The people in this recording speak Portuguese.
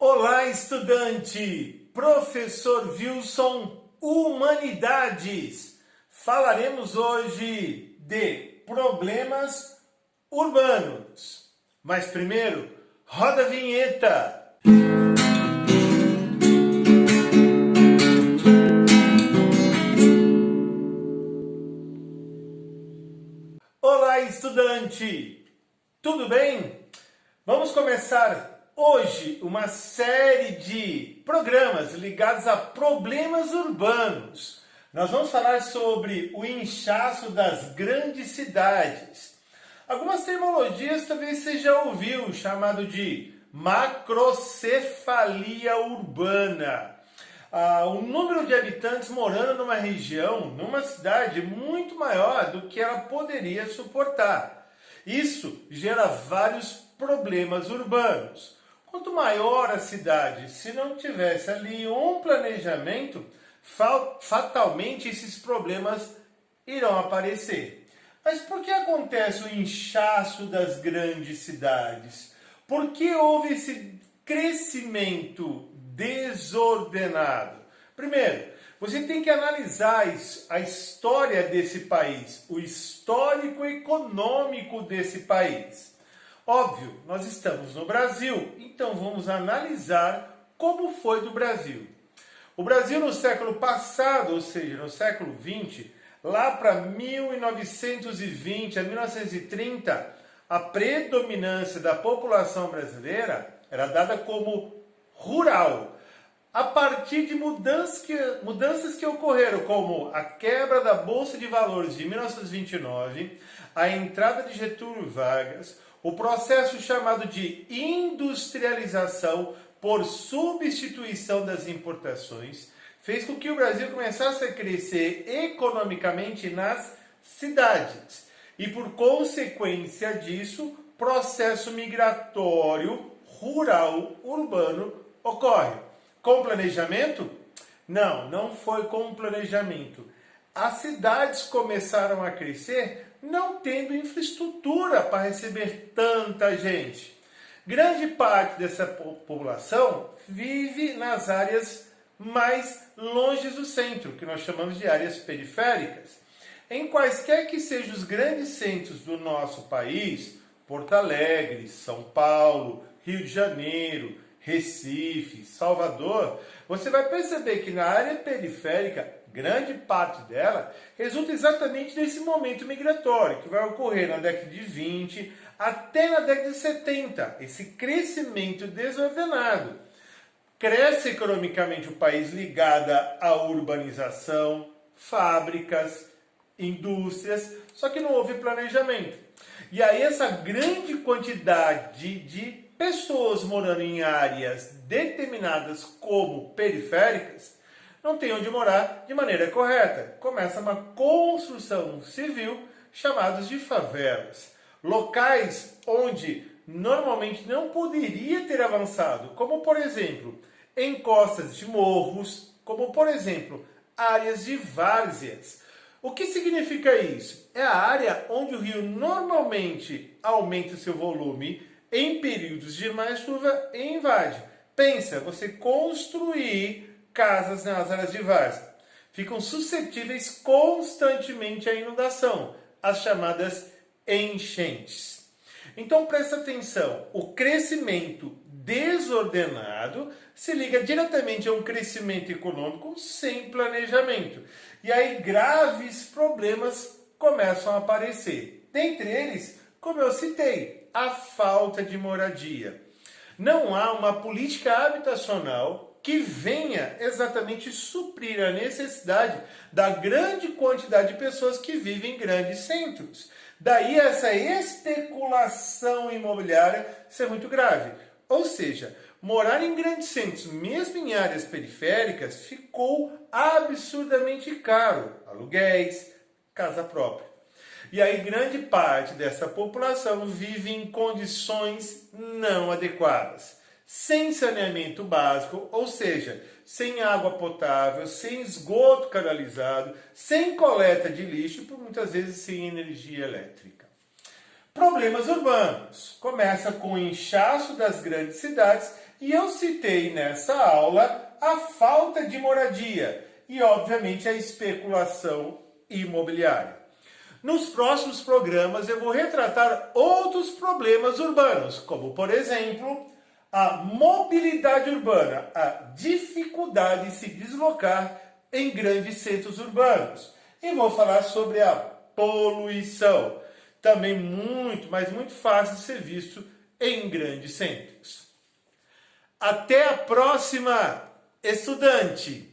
Olá, estudante! Professor Wilson, Humanidades. Falaremos hoje de problemas urbanos. Mas primeiro, roda a vinheta! Olá, estudante! Tudo bem? Vamos começar hoje uma série de programas ligados a problemas urbanos. Nós vamos falar sobre o inchaço das grandes cidades. Algumas terminologias talvez você já ouviu, chamado de macrocefalia urbana. O número de habitantes morando numa região, numa cidade, muito maior do que ela poderia suportar. Isso gera vários problemas urbanos. Quanto maior a cidade, se não tivesse ali um planejamento, fatalmente esses problemas irão aparecer. Mas por que acontece o inchaço das grandes cidades? Por que houve esse crescimento desordenado? Primeiro, você tem que analisar a história desse país, o histórico econômico desse país. Óbvio, nós estamos no Brasil, então vamos analisar como foi do Brasil. O Brasil no século passado, ou seja, no século XX, lá para 1920 a 1930, a predominância da população brasileira era dada como rural. A partir de mudanças que ocorreram, como a quebra da Bolsa de Valores de 1929, a entrada de Getúlio Vargas, o processo chamado de industrialização por substituição das importações, fez com que o Brasil começasse a crescer economicamente nas cidades. E por consequência disso, processo migratório rural urbano ocorre. Com planejamento? Não foi com planejamento. As cidades começaram a crescer não tendo infraestrutura para receber tanta gente. Grande parte dessa população vive nas áreas mais longe do centro, que nós chamamos de áreas periféricas. Em quaisquer que sejam os grandes centros do nosso país, Porto Alegre, São Paulo, Rio de Janeiro, Recife, Salvador, você vai perceber que na área periférica, grande parte dela resulta exatamente desse momento migratório, que vai ocorrer na década de 20 até na década de 70, esse crescimento desordenado. Cresce economicamente o país ligado à urbanização, fábricas, indústrias, só que não houve planejamento. E aí essa grande quantidade de pessoas morando em áreas determinadas como periféricas não tem onde morar de maneira correta. Começa uma construção civil chamados de favelas. Locais onde normalmente não poderia ter avançado, como por exemplo, encostas de morros, como por exemplo, áreas de várzeas. O que significa isso? É a área onde o rio normalmente aumenta o seu volume em períodos de mais chuva e invade. Pensa, você construir casas nas áreas de várzea ficam suscetíveis constantemente à inundação, as chamadas enchentes. Então presta atenção, o crescimento desordenado se liga diretamente a um crescimento econômico sem planejamento. E aí graves problemas começam a aparecer. Dentre eles, como eu citei, a falta de moradia. Não há uma política habitacional que venha exatamente suprir a necessidade da grande quantidade de pessoas que vivem em grandes centros. Daí essa especulação imobiliária ser muito grave. Ou seja, morar em grandes centros, mesmo em áreas periféricas, ficou absurdamente caro. Aluguéis, casa própria. E aí grande parte dessa população vive em condições não adequadas. Sem saneamento básico, ou seja, sem água potável, sem esgoto canalizado, sem coleta de lixo e por muitas vezes sem energia elétrica. Problemas urbanos. Começa com o inchaço das grandes cidades E eu citei nessa aula a falta de moradia e, obviamente, a especulação imobiliária. Nos próximos programas eu vou retratar outros problemas urbanos, como, por exemplo, a mobilidade urbana, a dificuldade de se deslocar em grandes centros urbanos. E vou falar sobre a poluição, também muito, mas muito fácil de ser visto em grandes centros. Até a próxima, estudante!